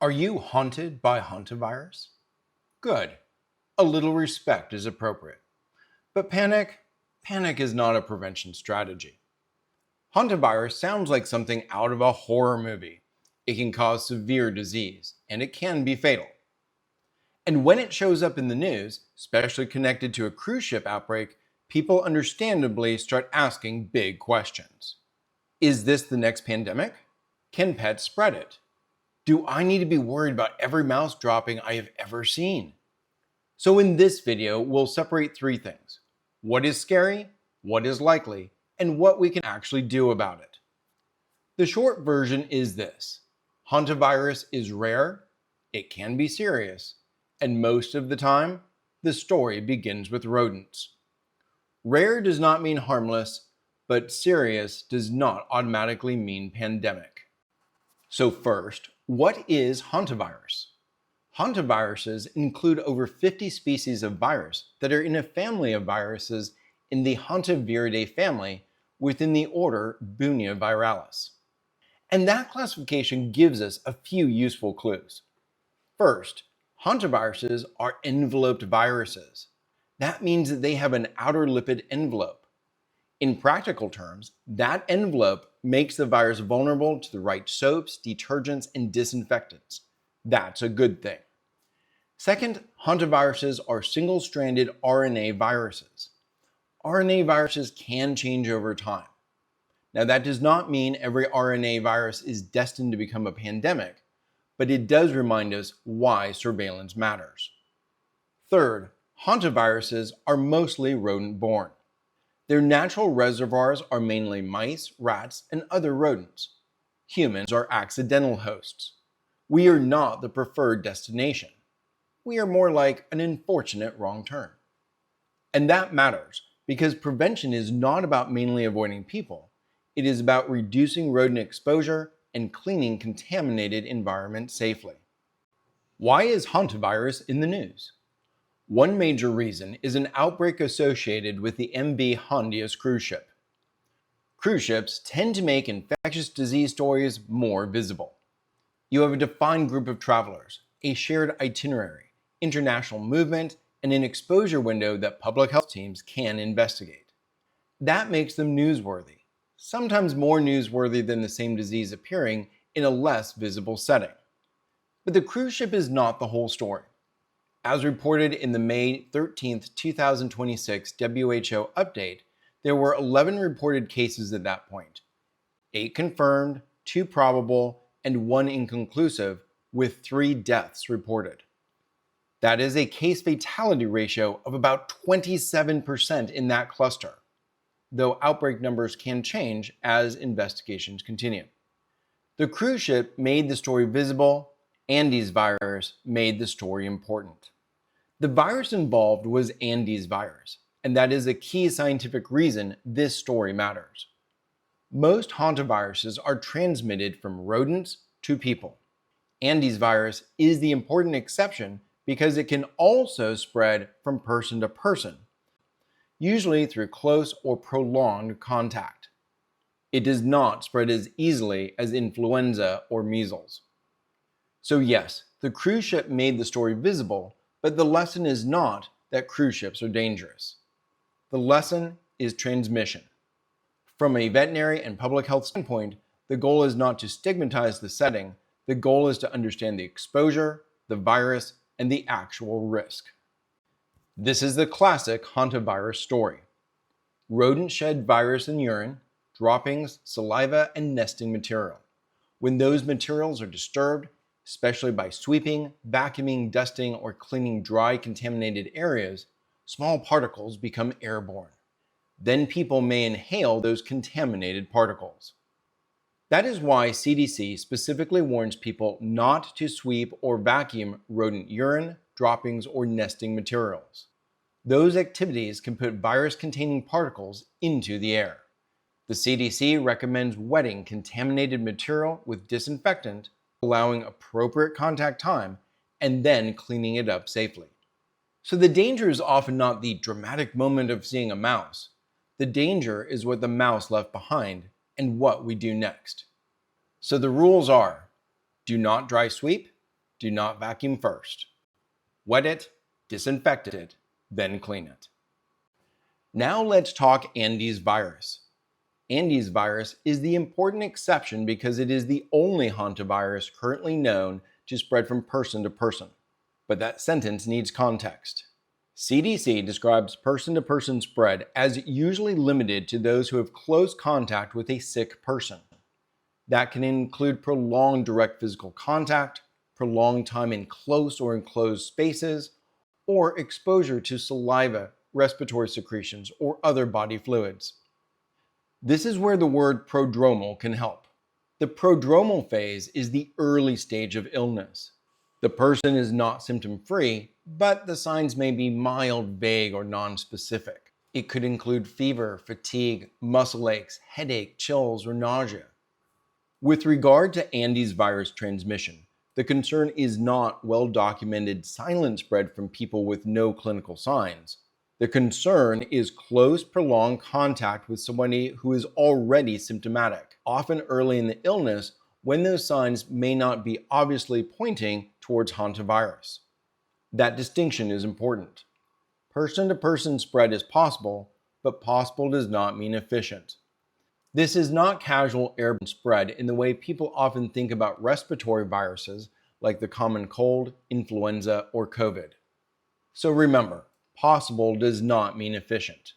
Are you haunted by hantavirus? Good. A little respect is appropriate. But panic is not a prevention strategy. Hantavirus sounds like something out of a horror movie. It can cause severe disease, and it can be fatal. And when it shows up in the news, especially connected to a cruise ship outbreak, people understandably start asking big questions. Is this the next pandemic? Can pets spread it? Do I need to be worried about every mouse dropping I have ever seen? So in this video, we'll separate three things: what is scary, what is likely, and what we can actually do about it. The short version is this: hantavirus is rare, it can be serious, and most of the time, the story begins with rodents. Rare does not mean harmless, but serious does not automatically mean pandemic. So first, what is hantavirus? Hantaviruses include over 50 species of virus that are in a family of viruses in the Hantaviridae family within the order Bunniaviralis. And that classification gives us a few useful clues. First, hantaviruses are enveloped viruses. That means that they have an outer lipid envelope. In practical terms, that envelope makes the virus vulnerable to the right soaps, detergents, and disinfectants. That's a good thing. Second, hantaviruses are single-stranded RNA viruses. RNA viruses can change over time. Now, that does not mean every RNA virus is destined to become a pandemic, but it does remind us why surveillance matters. Third, hantaviruses are mostly rodent-borne. Their natural reservoirs are mainly mice, rats, and other rodents. Humans are accidental hosts. We are not the preferred destination. We are more like an unfortunate wrong turn. And that matters because prevention is not about mainly avoiding people. It is about reducing rodent exposure and cleaning contaminated environments safely. Why is hantavirus in the news? One major reason is an outbreak associated with the MV Handius cruise ship. Cruise ships tend to make infectious disease stories more visible. You have a defined group of travelers, a shared itinerary, international movement, and an exposure window that public health teams can investigate. That makes them newsworthy, sometimes more newsworthy than the same disease appearing in a less visible setting. But the cruise ship is not the whole story. As reported in the May 13, 2026 WHO update, there were 11 reported cases at that point. 8 confirmed, 2 probable, and 1 inconclusive, with 3 deaths reported. That is a case fatality ratio of about 27% in that cluster, though outbreak numbers can change as investigations continue. The cruise ship made the story visible, Andes virus made the story important. The virus involved was Andes virus, and that is a key scientific reason this story matters. Most hantaviruses are transmitted from rodents to people. Andes virus is the important exception because it can also spread from person to person, usually through close or prolonged contact. It does not spread as easily as influenza or measles. So yes, the cruise ship made the story visible, but the lesson is not that cruise ships are dangerous. The lesson is transmission. From a veterinary and public health standpoint, the goal is not to stigmatize the setting. The goal is to understand the exposure, the virus, and the actual risk. This is the classic hantavirus story. Rodents shed virus in urine, droppings, saliva, and nesting material. When those materials are disturbed, especially by sweeping, vacuuming, dusting, or cleaning dry, contaminated areas, small particles become airborne. Then people may inhale those contaminated particles. That is why CDC specifically warns people not to sweep or vacuum rodent urine, droppings, or nesting materials. Those activities can put virus-containing particles into the air. The CDC recommends wetting contaminated material with disinfectant, allowing appropriate contact time, and then cleaning it up safely. So the danger is often not the dramatic moment of seeing a mouse. The danger is what the mouse left behind and what we do next. So the rules are: do not dry sweep, Do not vacuum first. Wet it, disinfect it, then clean it. Now let's talk Andes virus. Andes virus is the important exception because it is the only hantavirus currently known to spread from person to person. But that sentence needs context. CDC describes person-to-person spread as usually limited to those who have close contact with a sick person. That can include prolonged direct physical contact, prolonged time in close or enclosed spaces, or exposure to saliva, respiratory secretions, or other body fluids. This is where the word prodromal can help. The prodromal phase is the early stage of illness. The person is not symptom-free, but the signs may be mild, vague, or non-specific. It could include fever, fatigue, muscle aches, headache, chills, or nausea. With regard to Andes virus transmission, the concern is not well-documented silent spread from people with no clinical signs. The concern is close, prolonged contact with somebody who is already symptomatic, often early in the illness when those signs may not be obviously pointing towards hantavirus. That distinction is important. Person-to-person spread is possible, but possible does not mean efficient. This is not casual airborne spread in the way people often think about respiratory viruses like the common cold, influenza, or COVID. So remember, possible does not mean efficient.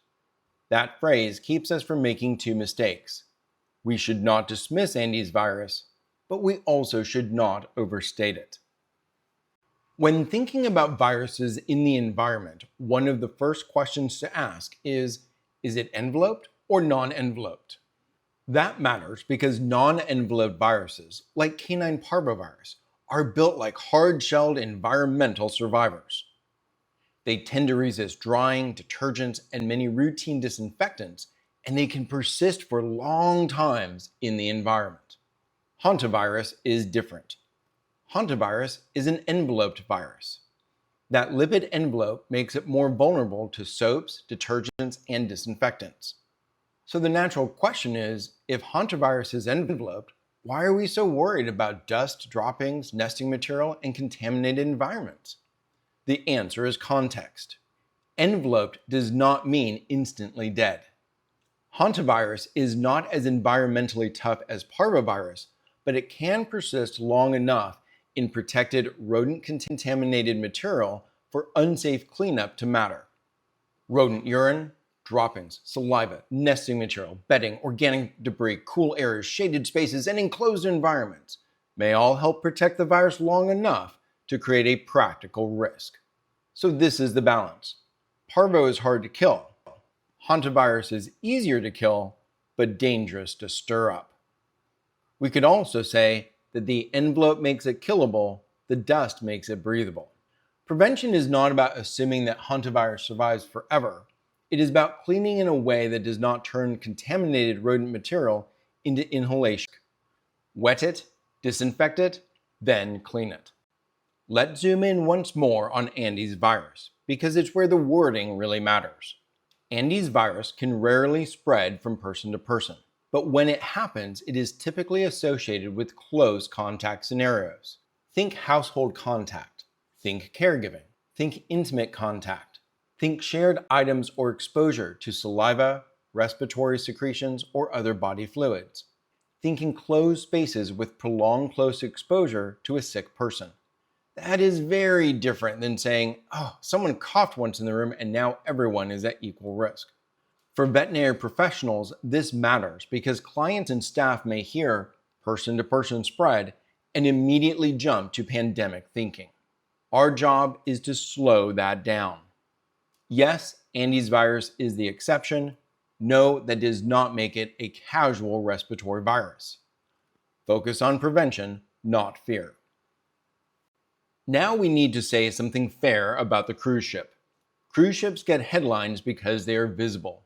That phrase keeps us from making two mistakes. We should not dismiss Andes virus, but we also should not overstate it. When thinking about viruses in the environment, one of the first questions to ask is it enveloped or non-enveloped? That matters because non-enveloped viruses, like canine parvovirus, are built like hard-shelled environmental survivors. They tend to resist drying, detergents, and many routine disinfectants, and they can persist for long times in the environment. Hantavirus is different. Hantavirus is an enveloped virus. That lipid envelope makes it more vulnerable to soaps, detergents, and disinfectants. So the natural question is, if hantavirus is enveloped, why are we so worried about dust, droppings, nesting material, and contaminated environments? The answer is context. Enveloped does not mean instantly dead. Hantavirus is not as environmentally tough as parvovirus, but it can persist long enough in protected rodent-contaminated material for unsafe cleanup to matter. Rodent urine, droppings, saliva, nesting material, bedding, organic debris, cool areas, shaded spaces, and enclosed environments may all help protect the virus long enough to create a practical risk. So this is the balance. Parvo is hard to kill. Hantavirus is easier to kill, but dangerous to stir up. We could also say that the envelope makes it killable, the dust makes it breathable. Prevention is not about assuming that hantavirus survives forever. It is about cleaning in a way that does not turn contaminated rodent material into inhalation. Wet it, disinfect it, then clean it. Let's zoom in once more on Andes virus, because it's where the wording really matters. Andes virus can rarely spread from person to person, but when it happens, it is typically associated with close contact scenarios. Think household contact, think caregiving, think intimate contact, think shared items or exposure to saliva, respiratory secretions, or other body fluids. Think enclosed spaces with prolonged close exposure to a sick person. That is very different than saying, oh, someone coughed once in the room and now everyone is at equal risk. For veterinary professionals, this matters because clients and staff may hear person-to-person spread and immediately jump to pandemic thinking. Our job is to slow that down. Yes, Andes virus is the exception. No, that does not make it a casual respiratory virus. Focus on prevention, not fear. Now we need to say something fair about the cruise ship. Cruise ships get headlines because they are visible.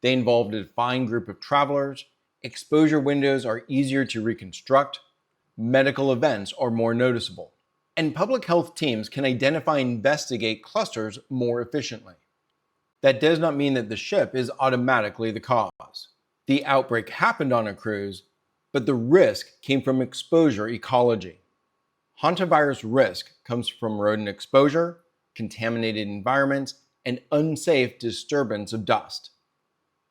They involve a defined group of travelers, exposure windows are easier to reconstruct, medical events are more noticeable, and public health teams can identify and investigate clusters more efficiently. That does not mean that the ship is automatically the cause. The outbreak happened on a cruise, but the risk came from exposure ecology. Hantavirus risk comes from rodent exposure, contaminated environments, and unsafe disturbance of dust.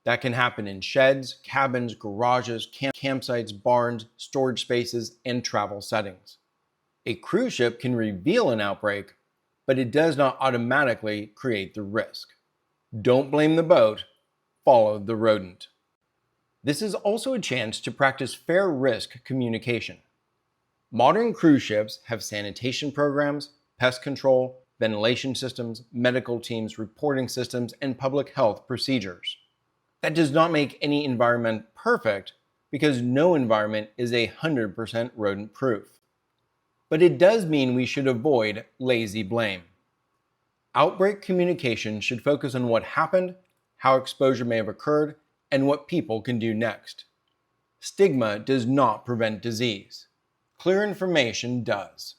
That can happen in sheds, cabins, garages, campsites, barns, storage spaces, and travel settings. A cruise ship can reveal an outbreak, but it does not automatically create the risk. Don't blame the boat, follow the rodent. This is also a chance to practice fair risk communication. Modern cruise ships have sanitation programs, pest control, ventilation systems, medical teams, reporting systems, and public health procedures. That does not make any environment perfect because no environment is 100% rodent proof. But it does mean we should avoid lazy blame. Outbreak communication should focus on what happened, how exposure may have occurred, and what people can do next. Stigma does not prevent disease. Clear information does.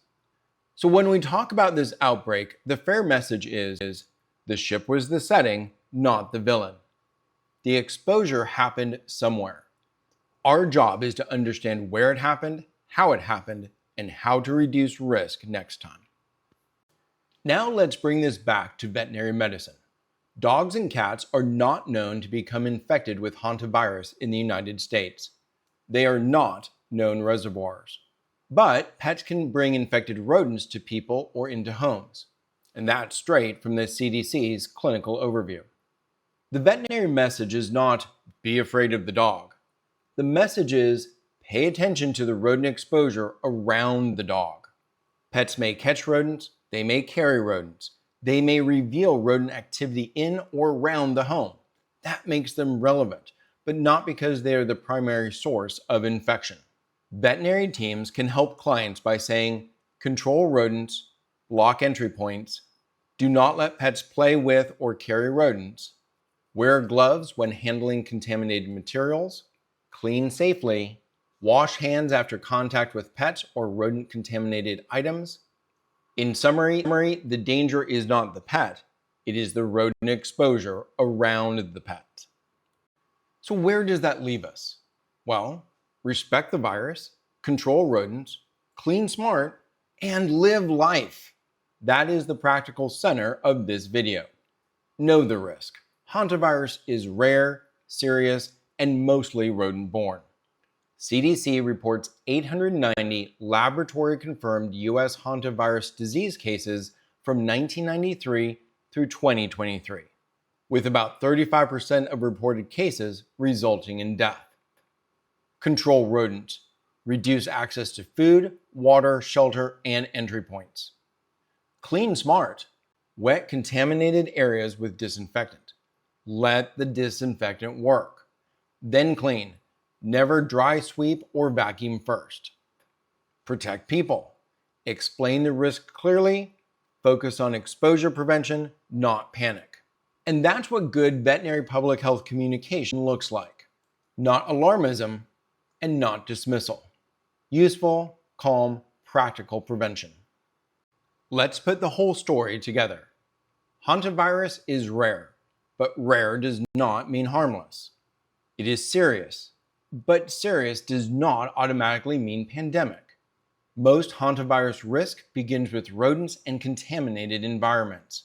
So when we talk about this outbreak, the fair message is the ship was the setting, not the villain. The exposure happened somewhere. Our job is to understand where it happened, and how to reduce risk next time. Now let's bring this back to veterinary medicine. Dogs and cats are not known to become infected with hantavirus in the United States. They are not known reservoirs. But pets can bring infected rodents to people or into homes. And that's straight from the CDC's clinical overview. The veterinary message is not, be afraid of the dog. The message is, pay attention to the rodent exposure around the dog. Pets may catch rodents, they may carry rodents. They may reveal rodent activity in or around the home. That makes them relevant, but not because they are the primary source of infection. Veterinary teams can help clients by saying, control rodents, block entry points, do not let pets play with or carry rodents, wear gloves when handling contaminated materials, clean safely, wash hands after contact with pets or rodent-contaminated items. In summary, the danger is not the pet, it is the rodent exposure around the pet. So where does that leave us? Well, respect the virus, control rodents, clean smart, and live life. That is the practical center of this video. Know the risk. Hantavirus is rare, serious, and mostly rodent-borne. CDC reports 890 laboratory-confirmed U.S. hantavirus disease cases from 1993 through 2023, with about 35% of reported cases resulting in death. Control rodents. Reduce access to food, water, shelter, and entry points. Clean smart. Wet contaminated areas with disinfectant. Let the disinfectant work. Then clean. Never dry sweep or vacuum first. Protect people. Explain the risk clearly. Focus on exposure prevention, not panic. And that's what good veterinary public health communication looks like. Not alarmism and not dismissal. Useful, calm, practical prevention. Let's put the whole story together. Hantavirus is rare, but rare does not mean harmless. It is serious. But serious does not automatically mean pandemic. Most hantavirus risk begins with rodents and contaminated environments.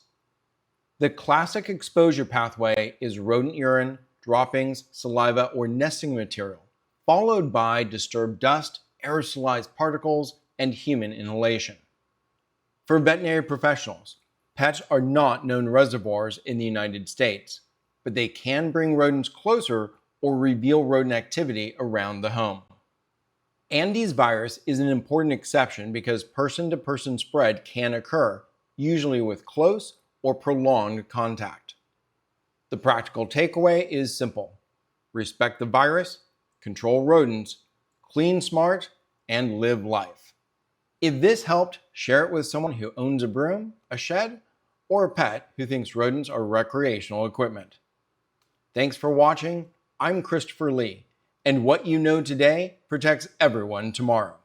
The classic exposure pathway is rodent urine, droppings, saliva, or nesting material, followed by disturbed dust, aerosolized particles, and human inhalation. For veterinary professionals, pets are not known reservoirs in the United States, but they can bring rodents closer or reveal rodent activity around the home. Andes virus is an important exception because person-to-person spread can occur, usually with close or prolonged contact. The practical takeaway is simple. Respect the virus, control rodents, clean smart, and live life. If this helped, share it with someone who owns a broom, a shed, or a pet who thinks rodents are recreational equipment. Thanks for watching. I'm Christopher Lee, and what you know today protects everyone tomorrow.